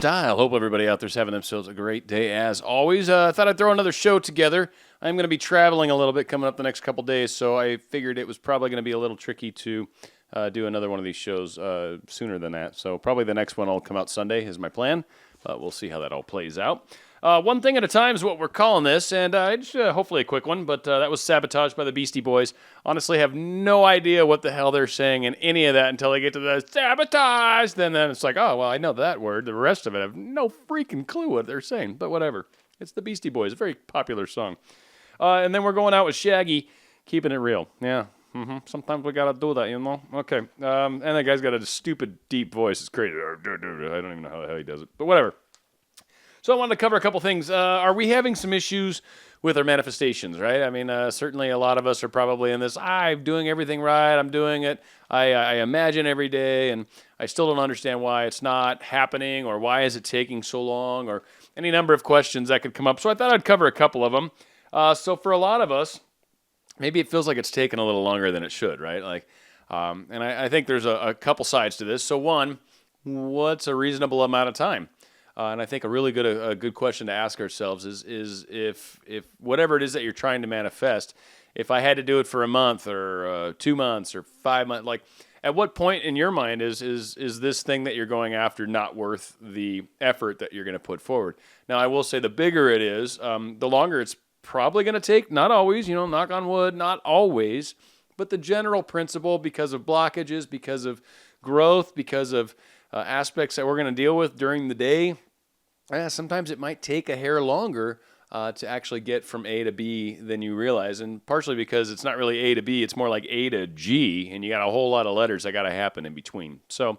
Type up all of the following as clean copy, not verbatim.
RadioStyle. Hope everybody out there's having themselves a great day as always. I thought I'd throw another show together. I'm going to be traveling a little bit coming up the next couple days, so I figured it was probably going to be a little tricky to do another one of these shows sooner than that. So probably the next one will come out Sunday is my plan, but we'll see how that all plays out. One thing at a time is what we're calling this, and just, hopefully a quick one, but that was Sabotage by the Beastie Boys. Honestly, have no idea what the hell they're saying in any of that until they get to the sabotage. Then it's like, oh, well, I know that word. The rest of it, I have no freaking clue what they're saying, but whatever. It's the Beastie Boys, a very popular song. And then we're going out with Shaggy, Keeping It Real. Yeah, sometimes we got to do that, you know? Okay, and that guy's got a stupid, deep voice. It's crazy. I don't even know how the hell he does it, but whatever. So I wanted to cover a couple things. Are we having some issues with our manifestations, right? I mean, certainly a lot of us are probably in this, I'm doing everything right, I'm doing it, I imagine every day, and I still don't understand why it's not happening, or why is it taking so long, or any number of questions that could come up. So I thought I'd cover a couple of them. So for a lot of us, maybe it feels like it's taken a little longer than it should, right? Like, and I think there's a couple sides to this. So one, what's a reasonable amount of time? And I think a really good question to ask ourselves is if whatever it is that you're trying to manifest, if I had to do it for a month or 2 months or 5 months, like at what point in your mind is this thing that you're going after not worth the effort that you're going to put forward? Now, I will say the bigger it is, the longer it's probably going to take. Not always, knock on wood, not always, but the general principle, because of blockages, because of growth, because of aspects that we're going to deal with during the day, sometimes it might take a hair longer to actually get from A to B than you realize, and partially because it's not really A to B, it's more like A to G, and you got a whole lot of letters that got to happen in between. So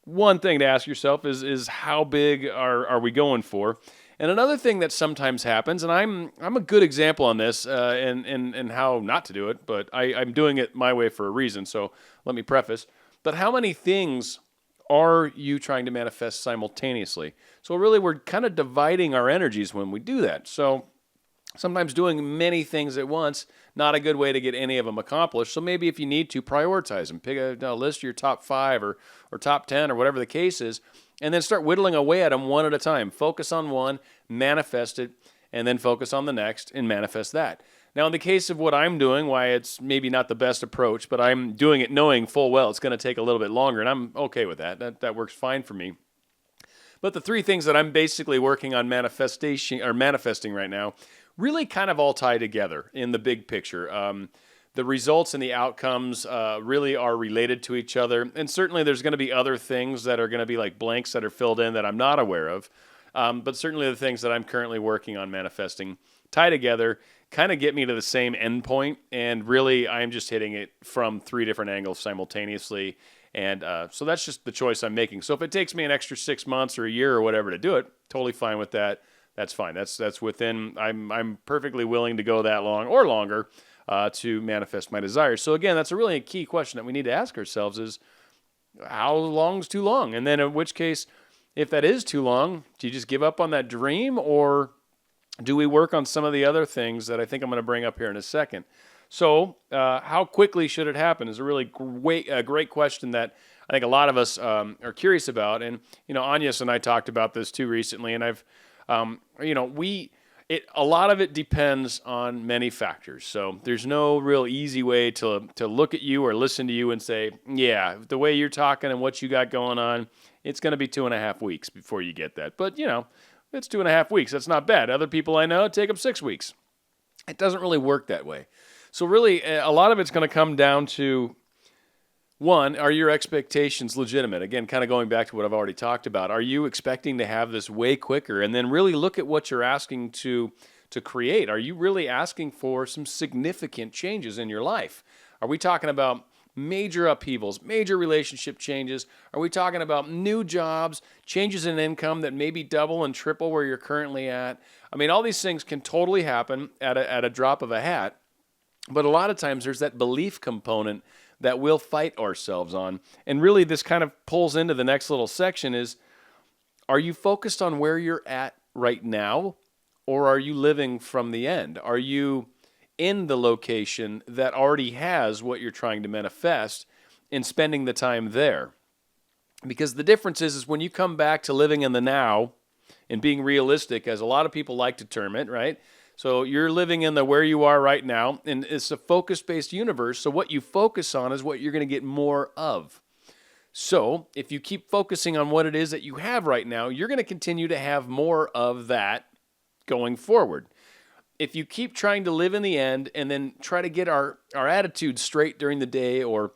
one thing to ask yourself is how big are we going for? And another thing that sometimes happens, and I'm a good example on this, and how not to do it, but I'm doing it my way for a reason, so let me preface. But how many things are you trying to manifest simultaneously? So really, we're kind of dividing our energies when we do that. So sometimes doing many things at once, not a good way to get any of them accomplished. So maybe if you need to, prioritize them. Pick a list of your top 5 or top 10 or whatever the case is, and then start whittling away at them one at a time. Focus on one, manifest it, and then focus on the next and manifest that. Now, in the case of what I'm doing, why it's maybe not the best approach, but I'm doing it knowing full well it's going to take a little bit longer, and I'm okay with that. That works fine for me. But the 3 things that I'm basically working on manifesting right now really kind of all tie together in the big picture. The results and the outcomes really are related to each other, and certainly there's going to be other things that are going to be like blanks that are filled in that I'm not aware of, but certainly the things that I'm currently working on manifesting tie together, kind of get me to the same endpoint, and really I'm just hitting it from 3 different angles simultaneously, and so that's just the choice I'm making. So if it takes me an extra 6 months or a year or whatever to do it, totally fine with that. That's fine. That's within. I'm perfectly willing to go that long or longer to manifest my desires. So again, that's a really key question that we need to ask ourselves: is how long's too long? And then in which case, if that is too long, do you just give up on that dream, or do we work on some of the other things that I think I'm going to bring up here in a second? So how quickly should it happen is a really great question that I think a lot of us are curious about. And, Agnes and I talked about this too recently, and I've, a lot of it depends on many factors. So there's no real easy way to look at you or listen to you and say, yeah, the way you're talking and what you got going on, it's going to be 2.5 weeks before you get that. But, it's 2.5 weeks. That's not bad. Other people I know take them 6 weeks. It doesn't really work that way. So really, a lot of it's going to come down to, one, are your expectations legitimate? Again, kind of going back to what I've already talked about. Are you expecting to have this way quicker? And then really look at what you're asking to create. Are you really asking for some significant changes in your life? Are we talking about major upheavals, major relationship changes? Are we talking about new jobs, changes in income that maybe double and triple where you're currently at? I mean, all these things can totally happen at a drop of a hat, but a lot of times there's that belief component that we'll fight ourselves on. And really this kind of pulls into the next little section is, are you focused on where you're at right now, or are you living from the end? Are you in the location that already has what you're trying to manifest and spending the time there? Because the difference is when you come back to living in the now and being realistic, as a lot of people like to term it, right? So you're living in the where you are right now, and it's a focus-based universe. So what you focus on is what you're going to get more of. So if you keep focusing on what it is that you have right now, you're going to continue to have more of that going forward. If you keep trying to live in the end and then try to get our attitude straight during the day, or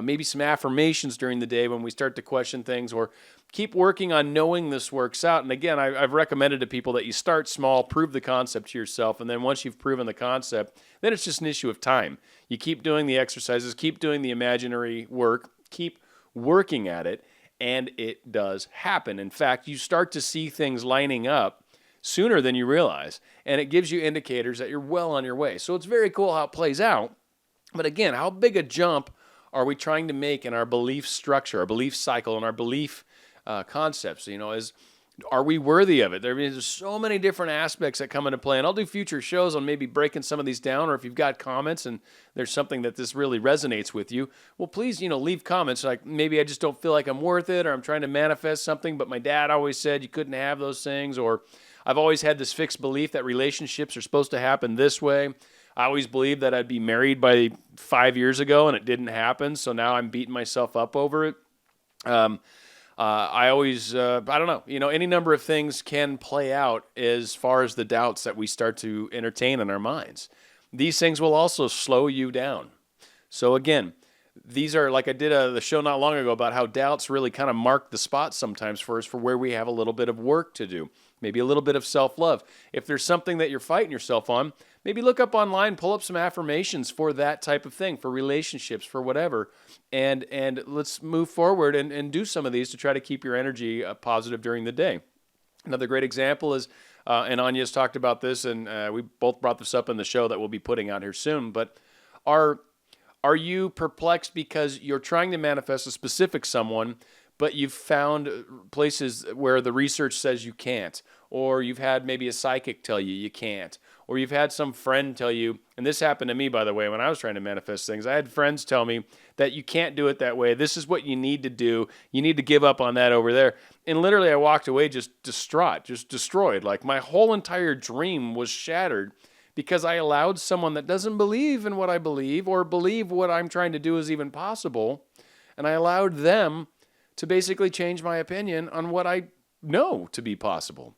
maybe some affirmations during the day when we start to question things, or keep working on knowing this works out. And again, I've recommended to people that you start small, prove the concept to yourself, and then once you've proven the concept, then it's just an issue of time. You keep doing the exercises, keep doing the imaginary work, keep working at it, and it does happen. In fact, you start to see things lining up sooner than you realize, and it gives you indicators that you're well on your way. So it's very cool how it plays out. But again, how big a jump are we trying to make in our belief structure, our belief cycle, and our belief concepts? Are we worthy of it? There's so many different aspects that come into play, and I'll do future shows on maybe breaking some of these down, or if you've got comments and there's something that this really resonates with you, well, please, leave comments like, maybe I just don't feel like I'm worth it, or I'm trying to manifest something, but my dad always said you couldn't have those things, or I've always had this fixed belief that relationships are supposed to happen this way. I always believed that I'd be married by 5 years ago, and it didn't happen, so now I'm beating myself up over it. I don't know, any number of things can play out as far as the doubts that we start to entertain in our minds. These things will also slow you down. So again, these are, like I did the show not long ago about how doubts really kind of mark the spot sometimes for us for where we have a little bit of work to do. Maybe a little bit of self-love. If there's something that you're fighting yourself on, maybe look up online, pull up some affirmations for that type of thing, for relationships, for whatever, and let's move forward and do some of these to try to keep your energy positive during the day. Another great example is, and Anya's talked about this, and we both brought this up in the show that we'll be putting out here soon, but are you perplexed because you're trying to manifest a specific someone, but you've found places where the research says you can't, or you've had maybe a psychic tell you can't, or you've had some friend tell you, and this happened to me, by the way, when I was trying to manifest things. I had friends tell me that you can't do it that way. This is what you need to do. You need to give up on that over there. And literally I walked away just distraught, just destroyed. Like my whole entire dream was shattered because I allowed someone that doesn't believe in what I believe or believe what I'm trying to do is even possible, and I allowed them to basically change my opinion on what I know to be possible.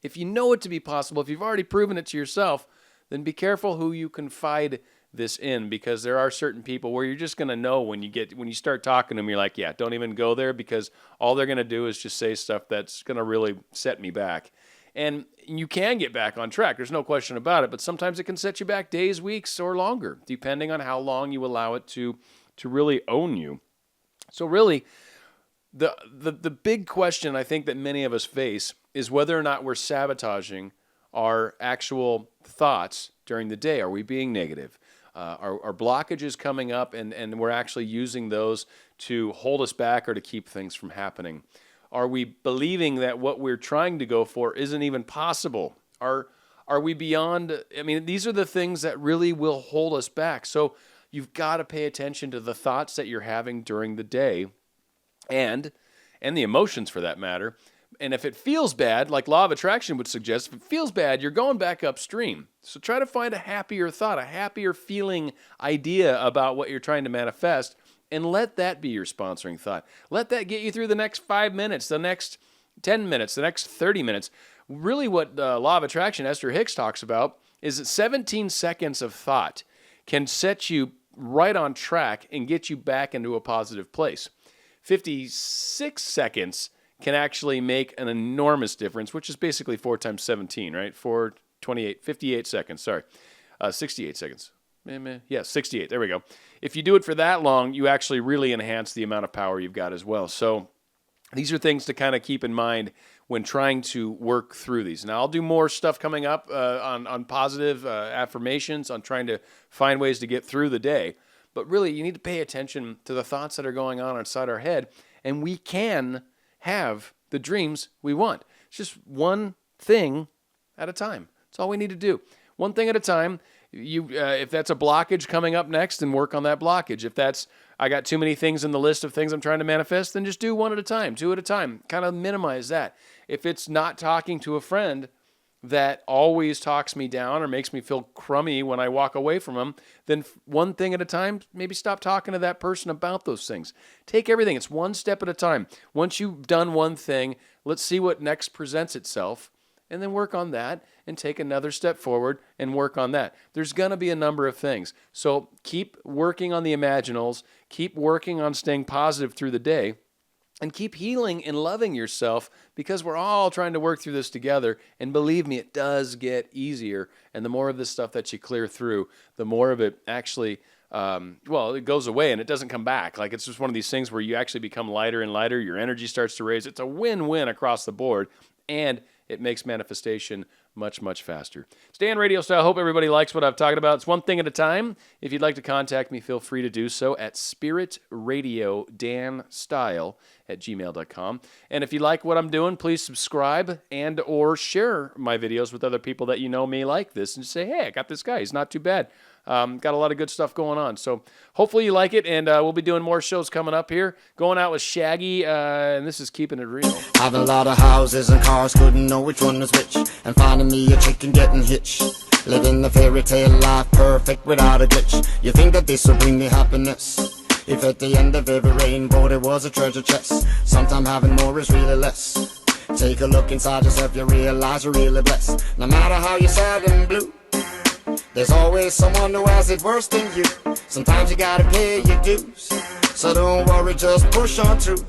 If you know it to be possible, if you've already proven it to yourself, then be careful who you confide this in, because there are certain people where you're just going to know when you start talking to them, you're like, yeah, don't even go there, because all they're going to do is just say stuff that's going to really set me back. And you can get back on track. There's no question about it, but sometimes it can set you back days, weeks, or longer, depending on how long you allow it to really own you. So really, the big question I think that many of us face is whether or not we're sabotaging our actual thoughts during the day. Are we being negative? Are blockages coming up and we're actually using those to hold us back or to keep things from happening? Are we believing that what we're trying to go for isn't even possible? Are we beyond? I mean, these are the things that really will hold us back. So you've got to pay attention to the thoughts that you're having during the day and the emotions for that matter. And if it feels bad, like law of attraction would suggest, if it feels bad, you're going back upstream. So try to find a happier thought, a happier feeling idea about what you're trying to manifest, and let that be your sponsoring thought. Let that get you through the next 5 minutes, the next 10 minutes, the next 30 minutes. Really what law of attraction, Esther Hicks talks about, is that 17 seconds of thought can set you right on track and get you back into a positive place. 56 seconds can actually make an enormous difference, which is basically 4 times 17, right? 58 seconds, sorry. 68 seconds. Yeah, 68, there we go. If you do it for that long, you actually really enhance the amount of power you've got as well. So these are things to kind of keep in mind when trying to work through these. Now, I'll do more stuff coming up on positive affirmations, on trying to find ways to get through the day. But really, you need to pay attention to the thoughts that are going on inside our head, and we can have the dreams we want. It's just one thing at a time. That's all we need to do. One thing at a time. If that's a blockage coming up next, then work on that blockage. If that's I got too many things in the list of things I'm trying to manifest, then just do one at a time, two at a time. Kind of minimize that. If it's not talking to a friend that always talks me down or makes me feel crummy when I walk away from them, then one thing at a time, maybe stop talking to that person about those things. Take everything. It's one step at a time. Once you've done one thing, let's see what next presents itself, and then work on that and take another step forward and work on that. There's going to be a number of things. So keep working on the imaginals, keep working on staying positive through the day, and keep healing and loving yourself, because we're all trying to work through this together. And believe me, it does get easier. And the more of this stuff that you clear through, the more of it actually, it goes away and it doesn't come back. Like, it's just one of these things where you actually become lighter and lighter. Your energy starts to raise. It's a win-win across the board. And it makes manifestation much, much faster. Stay on RadioStyle. Hope everybody likes what I've talked about. It's one thing at a time. If you'd like to contact me, feel free to do so at spiritradiodanstyle@gmail.com. And if you like what I'm doing, please subscribe and or share my videos with other people that you know may like this, and just say, hey, I got this guy. He's not too bad. Got a lot of good stuff going on. So hopefully you like it, and we'll be doing more shows coming up here. Going out with Shaggy, and this is Keeping It Real. Having a lot of houses and cars, couldn't know which one was which, and finding me a chick and getting hitched. Living the fairy tale life, perfect without a glitch. You think that this will bring me happiness? If at the end of every rainbow there was a treasure chest, sometimes having more is really less. Take a look inside yourself, you realize you're really blessed. No matter how you're sad and blue, there's always someone who has it worse than you. Sometimes you gotta pay your dues, so don't worry, just push on through.